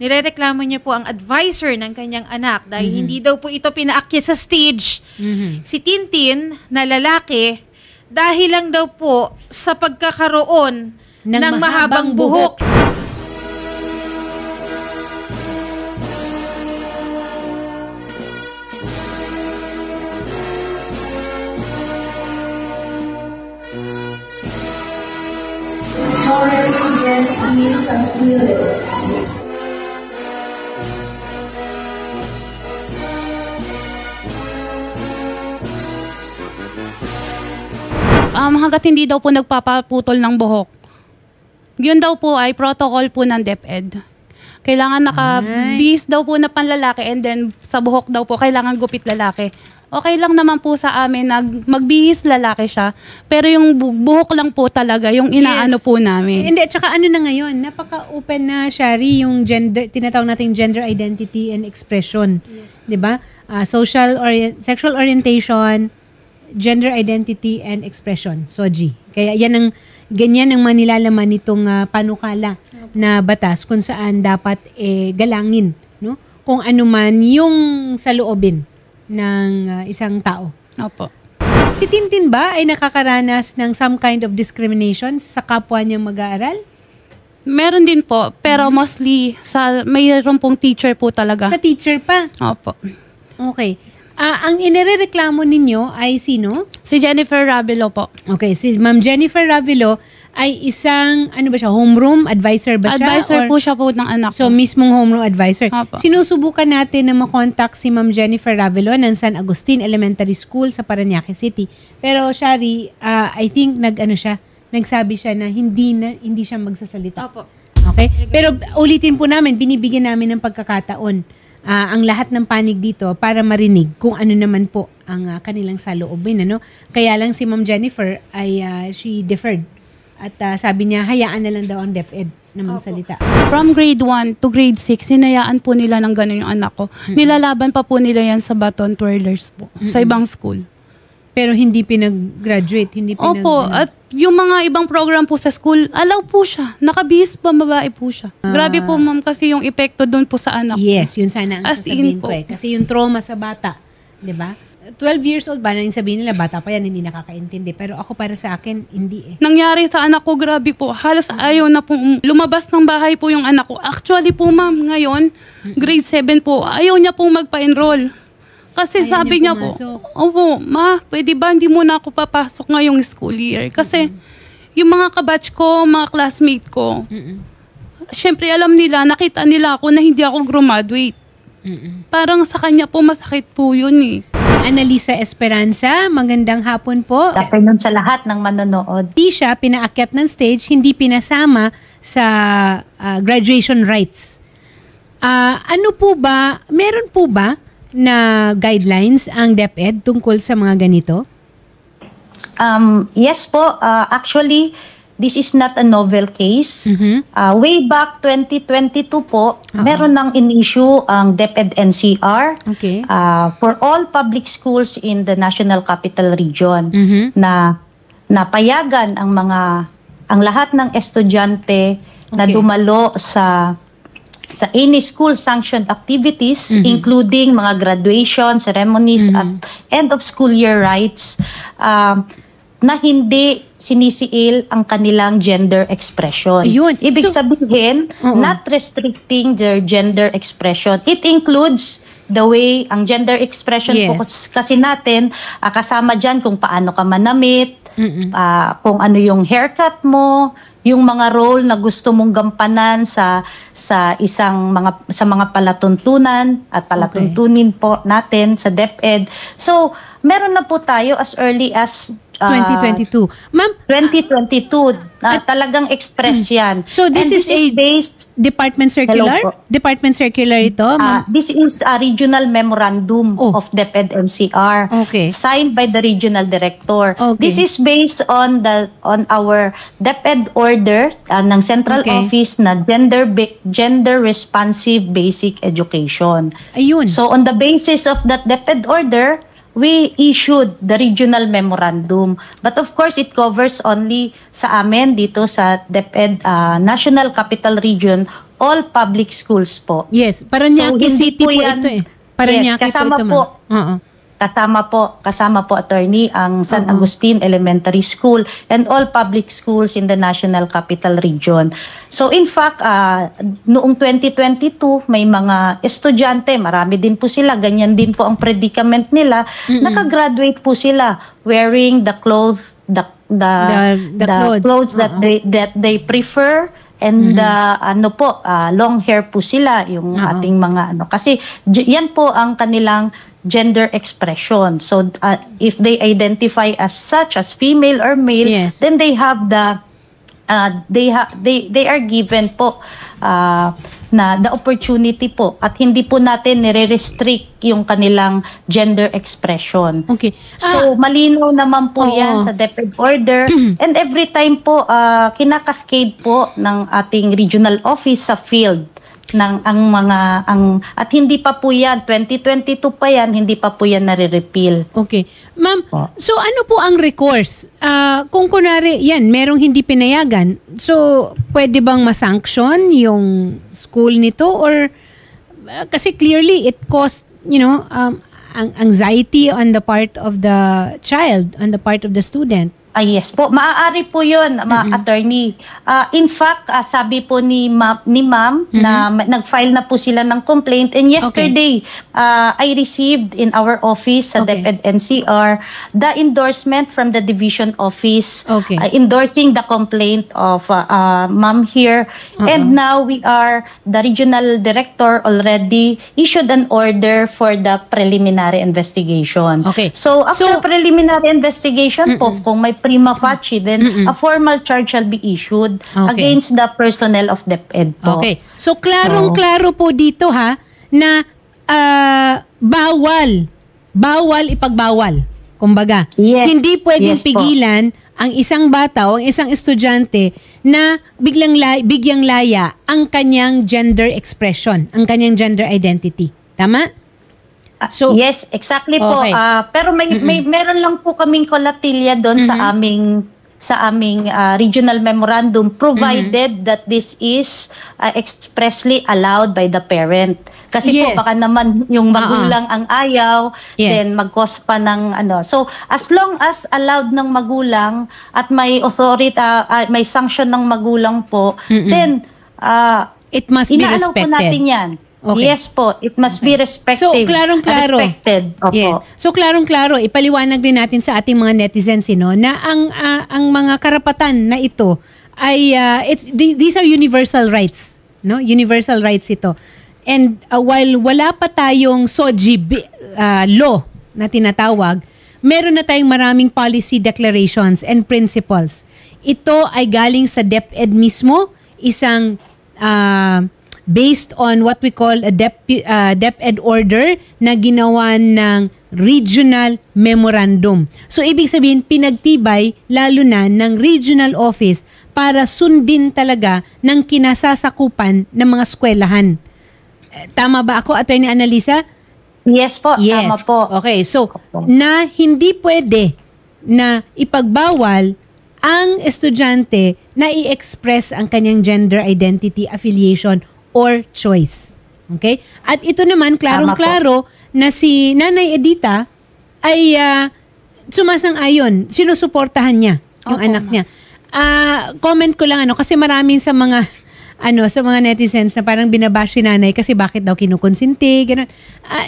Nirereklamo niya po ang advisor ng kanyang anak dahil hindi daw po ito pinaakyat sa stage. Si Tintin na lalaki dahil lang daw po sa pagkakaroon ng mahabang buhok. Hanggat hindi daw po nagpapaputol ng buhok. Yun daw po ay protocol po ng DepEd. Kailangan naka-bis daw po na panlalaki and then sa buhok daw po kailangan gupit lalaki. Okay lang naman po sa amin na magbihis lalaki siya, pero yung buhok lang po talaga yung inaano po namin. Hindi, at saka ano na ngayon, napaka-open na, Shari, yung gender, tinatawag natin gender identity and expression. Yes. 'Di ba? Sexual orientation, gender identity and expression, SOGI. Kaya ganyan ang manilalaman nitong panukala na batas kung saan dapat galangin, no? Kung ano man yung saloobin ng isang tao. Opo. Si Tintin ba ay nakakaranas ng some kind of discrimination sa kapwa niyang mag-aaral? Meron din po, pero mostly mayroon pong teacher po talaga. Sa teacher pa? Opo. Okay. Ang inirereklamo ninyo ay sino? Si Jennifer Ravelo po. Okay, si Ma'am Jennifer Ravelo ay isang, ano ba siya, homeroom advisor ba siya? Advisor po siya po ng anak ko. So, mismong homeroom advisor. Opo. Sinusubukan natin na makontakt si Ma'am Jennifer Ravelo ng San Agustin Elementary School sa Parañaque City. Pero, Shari, I think nagsabi siya na hindi siya magsasalita. Opo. Okay? Pero ulitin po namin, binibigyan namin ng pagkakataon ang lahat ng panig dito para marinig kung ano naman po ang kanilang saloobin. Ano? Kaya lang si Ma'am Jennifer ay she deferred. At sabi niya, hayaan na lang daw ang DepEd na magsalita. From grade 1 to grade 6, hinayaan po nila ng gano'n yung anak ko. Nilalaban pa po nila yan sa baton twirlers po, sa ibang school. Pero hindi pinag-graduate? Opo, at yung mga ibang program po sa school, allow po siya. Nakabihis pa, babae po siya. Grabe po, ma'am, kasi yung epekto doon po sa anak ko. Yes, yun sana ang sasabihin ko eh. Kasi yung trauma sa bata, di ba? 12 years old ba, na sabihin nila, bata pa yan, hindi nakakaintindi. Pero ako para sa akin, hindi eh. Nangyari sa anak ko, grabe po. Halos ayaw na po lumabas ng bahay po yung anak ko. Actually po, ma'am, ngayon, grade 7 po, ayaw niya po magpa-enroll. Kasi ayaw sabi niya po, opo, ma, pwede ba hindi muna ako papasok ngayong school year? Kasi yung mga kabatch ko, mga classmate ko, syempre alam nila, nakita nila ako na hindi ako graduate. Parang sa kanya po masakit po yun eh. Annalisa Esperanza, magandang hapon po. Good afternoon sa lahat ng manonood. Hindi siya pinaakyat ng stage, hindi pinasama sa graduation rites. Ano po ba, meron po ba na guidelines ang DepEd tungkol sa mga ganito? Yes po. Actually, this is not a novel case. Way back 2022 po, meron nang in-issue ang DepEd NCR for all public schools in the National Capital Region na napayagan ang lahat ng estudyante na dumalo sa any school sanctioned activities, including mga graduation ceremonies at end of school year rites, na hindi sinisiil ang kanilang gender expression. Ayun. Ibig sabihin, not restricting their gender expression. It includes the way, ang gender expression po kasi natin, kasama dyan kung paano ka manamit, kung ano yung haircut mo, yung mga role na gusto mong gampanan sa mga palatuntunan at palatuntunin po natin sa DepEd. So, meron na po tayo as early as 2022. Ma'am, 2022 talagang express yan. So this is a based department circular? Department circular ito? This is a regional memorandum of DepEd NCR signed by the regional director. This is based on our DepEd order ng central office na gender responsive basic education. Ayun. So on the basis of that DepEd order, we issued the regional memorandum. But of course, it covers only sa amin dito sa DepEd National Capital Region all public schools po. Yes, Parañaque hindi City po yan- ito eh. Parañaque yes, kasama po ito, po. ma'am. Oo. Kasama po attorney ang San Agustin Elementary School and all public schools in the National Capital Region. So in fact, noong 2022 may mga estudyante, marami din po sila, ganyan din po ang predicament nila, nakagraduate po sila wearing the clothes The clothes that they prefer. And long hair po sila yung ating mga kasi yan po ang kanilang gender expression. So if they identify as such as female or male, Yes. then they have the they are given po na the opportunity po at hindi po natin nire-restrict yung kanilang gender expression. Okay. So, malinaw naman po Oo. yan sa DepEd order. And every time po, kinakascade po ng ating regional office sa field ng at hindi pa po yan, 2022 pa yan, hindi pa po yan nare-repeal. Okay. Ma'am, so ano po ang recourse? Kung kunwari, yan, merong hindi pinayagan, so pwede bang masanction yung school nito? Or, kasi clearly, it caused, anxiety on the part of the child, on the part of the student. Yes po, maaari po yun, attorney. In fact, sabi po ni ma'am na nag-file na po sila ng complaint and yesterday, I received in our office sa DepEd NCR the endorsement from the division office endorsing the complaint of ma'am here. And now the regional director already issued an order for the preliminary investigation. Okay. So after preliminary investigation po, kung may prima facie, then a formal charge shall be issued against the personnel of DepEd po. Okay. So, klarong-klaro po dito na bawal ipagbawal. Kumbaga, Yes. hindi pwedeng Yes po. pigilan ang isang bata o ang isang estudyante na bigyang laya ang kanyang gender expression, ang kanyang gender identity. Tama? So, yes, exactly po. Okay. Pero meron lang po kaming kolatilya doon sa aming regional memorandum provided that this is expressly allowed by the parent. Kasi Yes. po baka naman yung magulang ang ayaw, Yes. then mag-cause pa ng So as long as allowed ng magulang at may authority, may sanction ng magulang po, then it must be inaalaw po respected. natin yan. Okay. Yes po, it must be respected. So, klarong-klaro. Respected. Opo. Yes. So, klarong-klaro, ipaliwanag din natin sa ating mga netizens, na ang mga karapatan na ito ay, these are universal rights. No? Universal rights ito. And while wala pa tayong SOGI law na tinatawag, meron na tayong maraming policy declarations and principles. Ito ay galing sa DepEd mismo, isang based on what we call a DepEd order na ginawa ng regional memorandum. So, ibig sabihin, pinagtibay lalo na ng regional office para sundin talaga ng kinasasakupan ng mga eskwelahan. Tama ba ako, Attorney Annalisa? Yes po, Yes. tama po. Okay, so, na hindi pwede na ipagbawal ang estudyante na i-express ang kanyang gender identity, affiliation, or choice. Okay? At ito naman, klarong-klaro na si Nanay Edita ay sumasang-ayon, sinusuportahan niya yung anak niya. Comment ko lang kasi maraming sa mga sa mga netizens na parang binabash si nanay kasi bakit daw kinukonsinti, gano'n.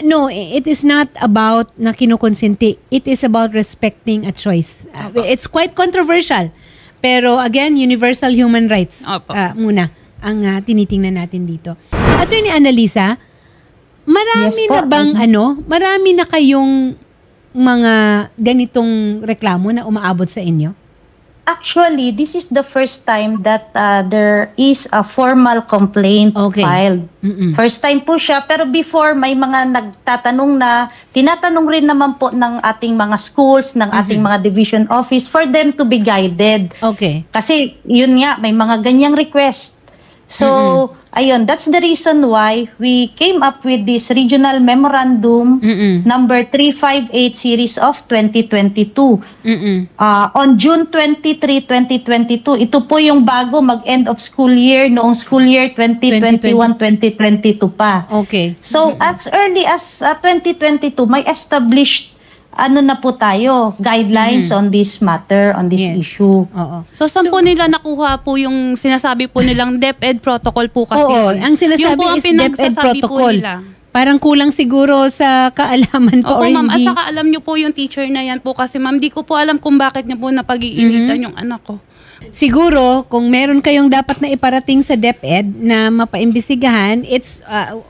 No, it is not about na kinukonsinti. It is about respecting a choice. It's quite controversial. Pero again, universal human rights muna ang tinitingnan natin dito. Attorney Annalisa, marami Yes po. na bang marami na kayong mga ganitong reklamo na umaabot sa inyo? Actually, this is the first time that there is a formal complaint filed. First time po siya, pero before may mga nagtatanong na, tinatanong rin naman po ng ating mga schools, ng ating mga division office for them to be guided. Okay. Kasi yun nga, may mga ganyang request. So, ayun, that's the reason why we came up with this Regional Memorandum number 358 series of 2022. On June 23, 2022, ito po yung bago mag-end of school year noong school year 2021-2022 pa. Okay. So, as early as 2022, may established na po tayo, guidelines on this matter, on this issue. Oo. So, saan po nila nakuha po yung sinasabi po nilang DepEd protocol po kasi? Oo, ang sinasabi Yung po ang is DepEd pinagsasabi po protocol. nila. Parang kulang siguro sa kaalaman po Opo, or ma'am. At hindi. saka alam niyo po yung teacher na yan po kasi, ma'am, di ko po alam kung bakit niyo po napag-iinitan yung anak ko. Siguro, kung meron kayong dapat na iparating sa DepEd na mapaimbestigahan, it's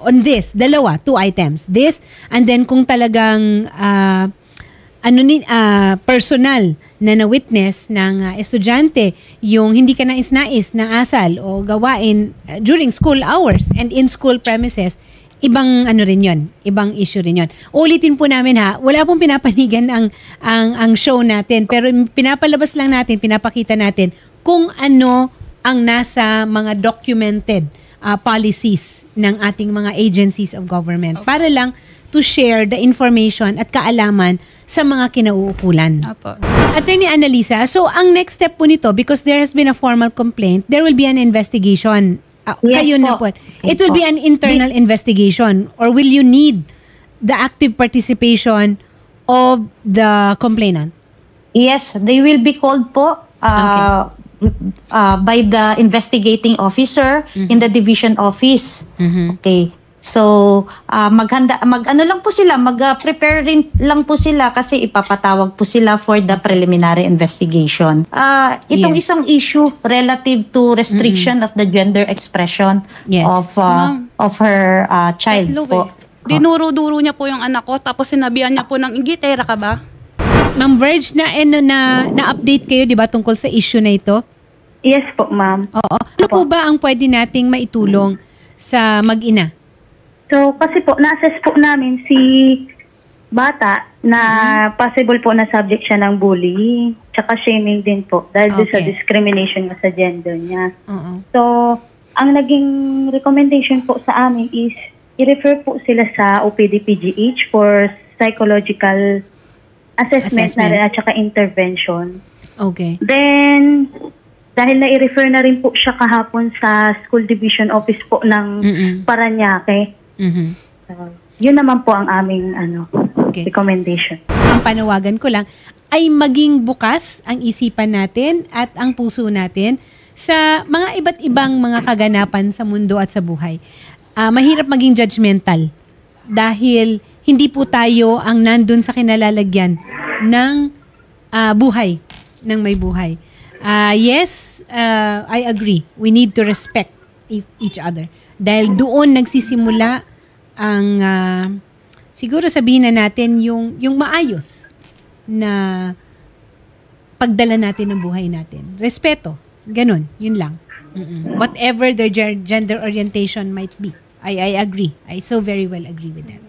on this, 2 items. This, and then kung talagang personal na na-witness ng estudyante yung hindi ka nais-nais na asal o gawain during school hours and in school premises, ibang rin yon, ibang issue rin yon. Ulitin po namin wala pong pinapanigan ang show natin, pero pinapalabas lang natin, pinapakita natin kung ano ang nasa mga documented policies ng ating mga agencies of government para lang to share the information at kaalaman sa mga kinauukulan. Apo. Attorney Annalisa, so ang next step po nito, because there has been a formal complaint, there will be an investigation. Yes Kayo na po. po. It will be an internal investigation, or will you need the active participation of the complainant? Yes, they will be called po by the investigating officer in the division office. Okay. So, mag-ano lang po sila, mag-prepare rin lang po sila kasi ipapatawag po sila for the preliminary investigation. Itong isang issue relative to restriction of the gender expression of her child po. Dinuro-duro niya po yung anak ko tapos sinabihan niya po ng ingitera ka ba? Ma'am Verge, na-update kayo, di ba, tungkol sa issue na ito? Yes po, ma'am. Oo. Ano po ba ang pwede nating maitulong sa mag-ina? So, kasi po, na-assess po namin si bata na possible po na subject siya ng bullying tsaka shaming din po dahil sa discrimination nga sa gender niya. So, ang naging recommendation po sa amin is i-refer po sila sa OPD-PGH for psychological assessment. Na rin at saka intervention. Okay. Then, dahil na-i-refer na rin po siya kahapon sa school division office po ng Parañaque. Yun naman po ang aming recommendation. Ang panawagan ko lang ay maging bukas ang isipan natin at ang puso natin sa mga iba't ibang mga kaganapan sa mundo at sa buhay. Mahirap maging judgmental dahil hindi po tayo ang nandun sa kinalalagyan ng buhay, ng may buhay. Yes, I agree. We need to respect each other. Dahil doon nagsisimula ang siguro sabihin na natin yung maayos na pagdala natin ng buhay natin. Respeto. Ganun. Yun lang. Whatever their gender orientation might be. I agree. I so very well agree with that.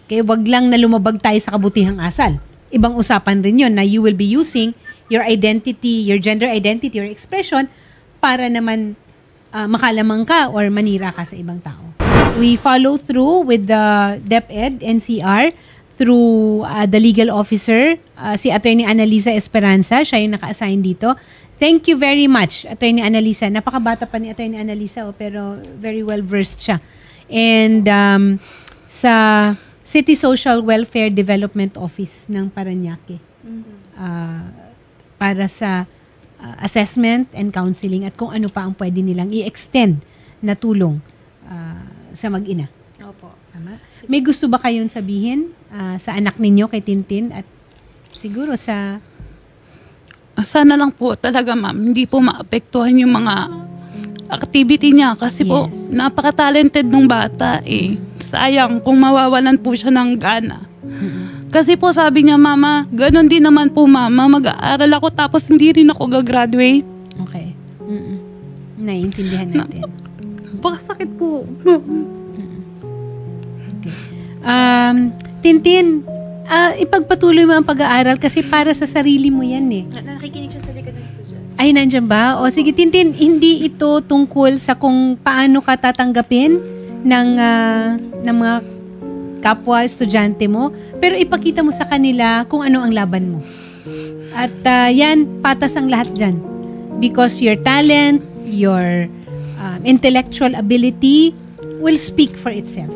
Okay, wag lang na lumabag tayo sa kabutihang asal. Ibang usapan rin yun na you will be using your identity, your gender identity, your expression para naman makalamang ka or manira ka sa ibang tao. We follow through with the DepEd, NCR, through the legal officer, si Attorney Annalisa Esperanza. Siya yung naka-assign dito. Thank you very much, Attorney Annalisa. Napakabata pa ni Attorney Annalisa, pero very well-versed siya. And sa City Social Welfare Development Office ng Parañaque. Para sa assessment and counseling at kung ano pa ang pwede nilang i-extend na tulong sa mag-ina. Opo. Tama? May gusto ba kayong sabihin sa anak ninyo kay Tintin at siguro sa... Sana lang po talaga, ma'am, hindi po maapektuhan yung mga activity niya kasi po napaka-talented ng bata eh. Sayang kung mawawalan po siya ng gana. Kasi po sabi niya, mama, ganun din naman po, mama, mag-aaral ako tapos hindi rin ako gagraduate. Okay. Naiintindihan natin. Baka sakit po. Okay. Tintin, ipagpatuloy mo ang pag-aaral kasi para sa sarili mo yan eh. Nakikinig siya sa likod ng estudyante. Ay, nandiyan ba? O sige, Tintin, hindi ito tungkol sa kung paano ka tatanggapin ng mga kapwa estudyante mo, pero ipakita mo sa kanila kung ano ang laban mo. At yan, patas ang lahat dyan. Because your talent, your intellectual ability will speak for itself.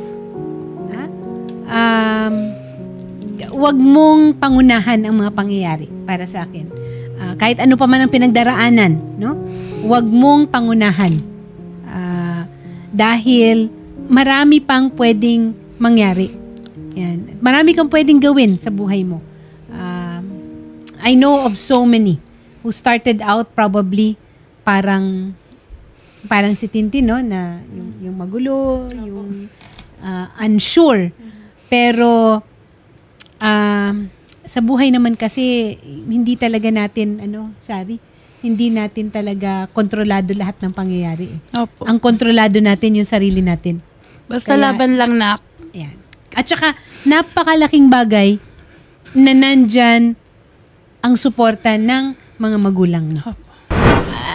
Huwag mong pangunahan ang mga pangyayari para sa akin. Kahit ano pa man ang pinagdaraanan, no? Huwag mong pangunahan. Dahil marami pang pwedeng mangyari. Yan. Marami kang pwedeng gawin sa buhay mo. I know of so many who started out probably parang si Tintin, no? Na yung magulo, yung unsure. Pero sa buhay naman kasi hindi talaga natin Shari, hindi natin talaga kontrolado lahat ng pangyayari. Opo. Ang kontrolado natin yung sarili natin. Basta laban lang na. Yan. At saka napakalaking bagay na nandyan ang suporta ng mga magulang mo.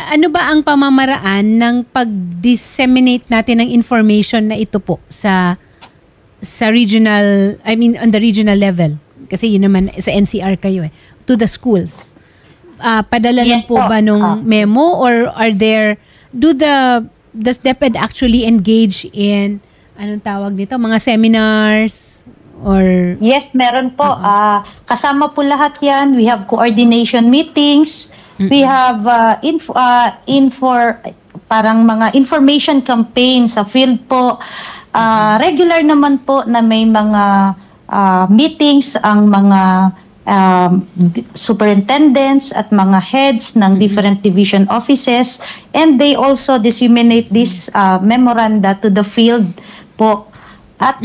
Ano ba ang pamamaraan ng pag-disseminate natin ng information na ito po sa regional, on the regional level? Kasi yun naman, sa NCR kayo to the schools. Padala lang po ba nung memo or does DepEd actually engage in, anong tawag nito, mga seminars? Or Yes, meron po. Kasama po lahat yan. We have coordination meetings. We have parang mga information campaign sa field po. Regular naman po na may mga meetings ang mga superintendents at mga heads ng different division offices, and they also disseminate this memoranda to the field po. At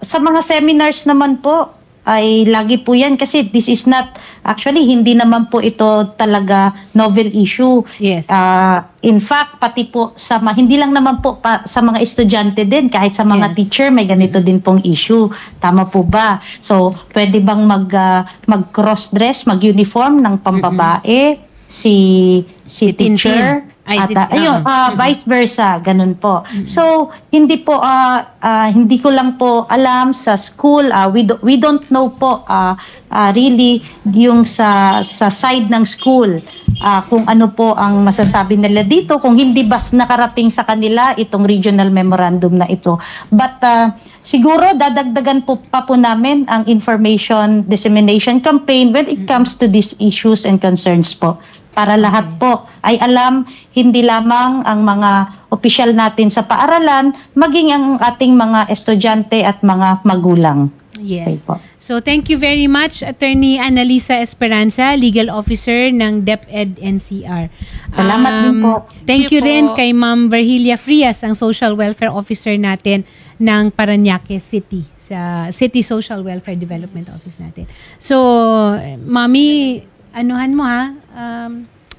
sa mga seminars naman po ay lagi po yan kasi this is not, actually hindi naman po ito talaga novel issue. Yes. In fact, pati po hindi lang naman po sa mga estudyante din, kahit sa mga teacher may ganito din pong issue. Tama po ba? So, pwede bang mag-cross-dress, mag-uniform ng pambabae si teacher? Vice versa, ganun po. So, hindi ko lang po alam sa school, we don't know po really yung sa side ng school kung ano po ang masasabi nila dito, kung hindi bas nakarating sa kanila itong regional memorandum na ito. But siguro dadagdagan po namin ang information dissemination campaign when it comes to these issues and concerns po. Para lahat po ay alam, hindi lamang ang mga opisyal natin sa paaralan, maging ang ating mga estudyante at mga magulang. Yes. Okay, so thank you very much, Attorney Annalisa Esperanza, Legal Officer ng DepEd NCR. Salamat din po. Thank you rin kay Ma'am Virgilia Frias, ang Social Welfare Officer natin ng Parañaque City, sa City Social Welfare Development Office natin. So, Mami, anuhan mo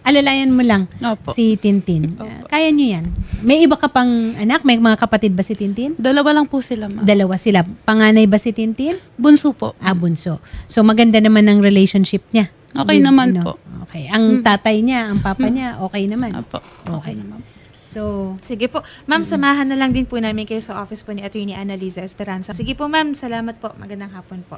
alalayan mo lang si Tintin. Kaya nyo yan. May iba ka pang anak? May mga kapatid ba si Tintin? 2 lang po sila, ma'am. 2 sila. Panganay ba si Tintin? Bunso po. Bunso. So maganda naman ang relationship niya. Okay naman po. Okay. Ang tatay niya, ang papa niya, okay naman. Opo. Okay naman. So, sige po. Ma'am, samahan na lang din po namin kayo sa office po ni Attorney Annalisa Esperanza. Sige po, ma'am. Salamat po. Magandang hapon po.